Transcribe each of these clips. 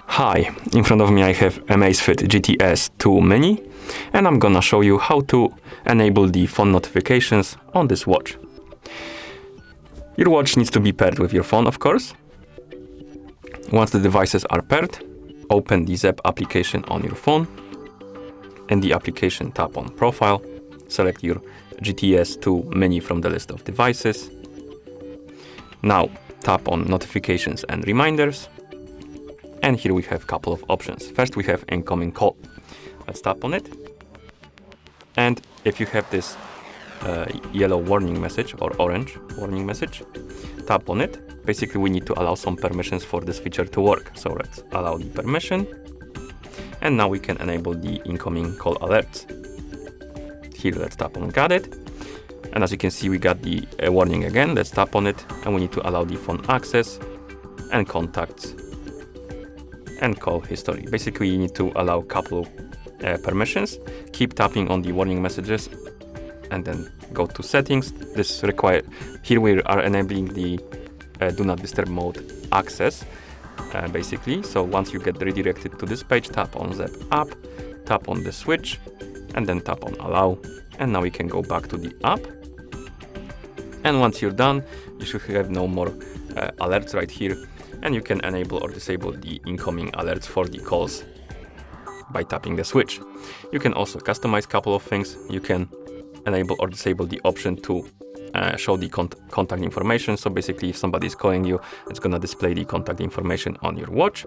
Hi, in front of me I have Amazfit GTS 2 Mini, and I'm gonna show you how to enable the phone notifications on this watch. Your watch needs to be paired with your phone, of course. Once the devices are paired, open the Zap application on your phone. In the application, tap on Profile, select your GTS 2 Mini from the list of devices. Now tap on Notifications and Reminders. And here we have a couple of options. First, we have incoming call. Let's tap on it. And if you have this yellow warning message or orange warning message, tap on it. Basically, we need to allow some permissions for this feature to work. So let's allow the permission. And now we can enable the incoming call alerts. Here, let's tap on Got it. And as you can see, we got the warning again. Let's tap on it. And we need to allow the phone access and contacts and call history. Basically, you need to allow a couple permissions. Keep tapping on the warning messages and then go to settings. This require here we are enabling the do not disturb mode access, basically. So once you get redirected to this page, tap on Zap app, tap on the switch, and then tap on allow. And now we can go back to the app. And once you're done, you should have no more alerts right here. And you can enable or disable the incoming alerts for the calls by tapping the switch. You can also customize a couple of things. You can enable or disable the option to show the contact information. So basically, if somebody is calling you, it's gonna display the contact information on your watch.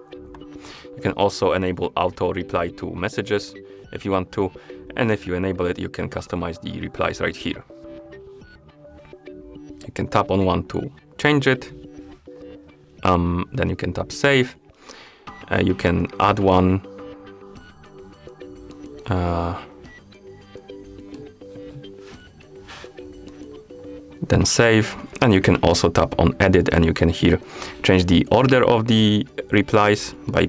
You can also enable auto reply to messages if you want to. And if you enable it, you can customize the replies right here. You can tap on one to change it. Then you can tap save. You can add one. Then save. And you can also tap on edit, and you can here change the order of the replies by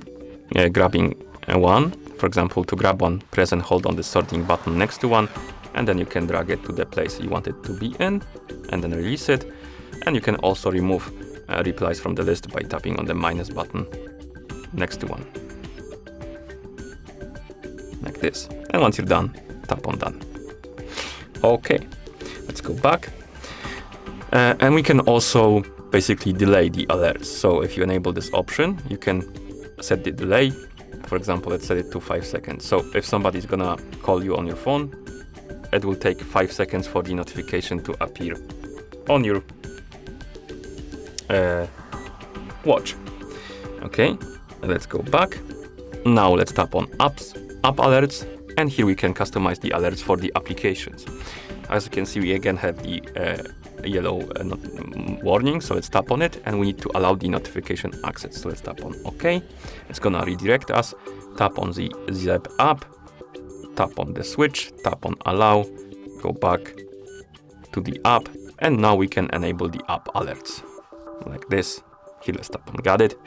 grabbing one. For example, to grab one, press and hold on the sorting button next to one, and then you can drag it to the place you want it to be in, and then release it. And you can also remove replies from the list by tapping on the minus button next to one, like this. And once you're done, tap on done. Okay, let's go back. And we can also basically delay the alerts. So if you enable this option, you can set the delay. For example, let's set it to 5 seconds. So if somebody's gonna call you on your phone, it will take 5 seconds for the notification to appear on your watch. Okay, let's go back. Now let's tap on apps, app alerts, and here we can customize the alerts for the applications. As you can see, we again have the yellow warning, so let's tap on it, and we need to allow the notification access. So let's tap on OK. It's gonna redirect us. Tap on the Zap app, tap on the switch, tap on allow, go back to the app, and now we can enable the app alerts like this. Here, let's tap on got it.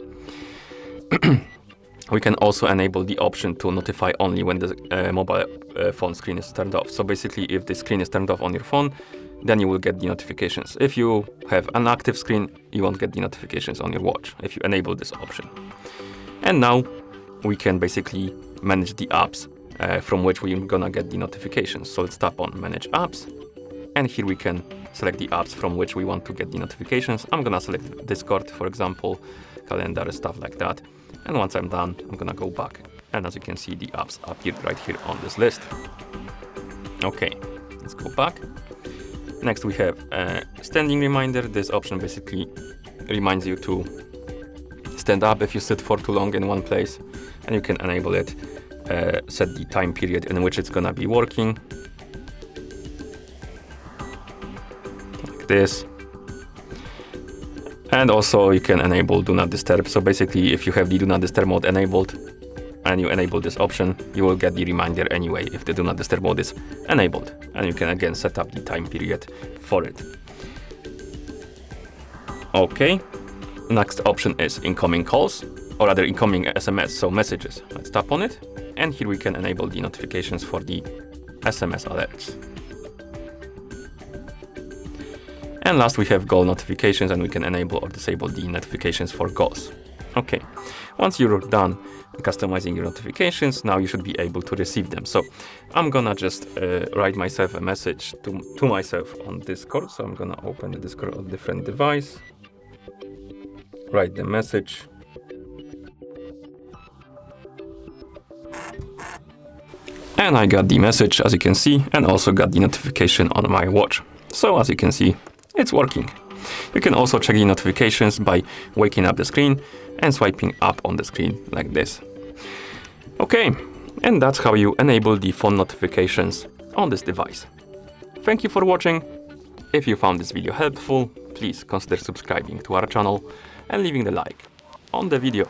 We can also enable the option to notify only when the mobile phone screen is turned off. So basically, if the screen is turned off on your phone, then you will get the notifications. If you have an active screen, you won't get the notifications on your watch if you enable this option. And now we can basically manage the apps from which we're gonna get the notifications. So let's tap on manage apps. And here we can select the apps from which we want to get the notifications. I'm gonna select Discord, for example, calendar, stuff like that. And once I'm done, I'm gonna go back. And as you can see, the apps appeared right here on this list. Okay, let's go back. Next, we have a standing reminder. This option basically reminds you to stand up if you sit for too long in one place. And you can enable it, set the time period in which it's gonna be working. Like this. And also you can enable do not disturb. So basically, if you have the do not disturb mode enabled and you enable this option, you will get the reminder anyway if the do not disturb mode is enabled. And you can again set up the time period for it. Okay, next option is incoming calls, or rather incoming SMS, so messages. Let's tap on it. And here we can enable the notifications for the SMS alerts. And last we have goal notifications, and we can enable or disable the notifications for goals. Okay, once you're done customizing your notifications, now you should be able to receive them. So I'm gonna just write myself a message to myself on Discord. So I'm gonna open the Discord on a different device, write the message. And I got the message, as you can see, and also got the notification on my watch. So as you can see, it's working. You can also check the notifications by waking up the screen and swiping up on the screen like this. Okay, and that's how you enable the phone notifications on this device. Thank you for watching. If you found this video helpful, please consider subscribing to our channel and leaving the like on the video.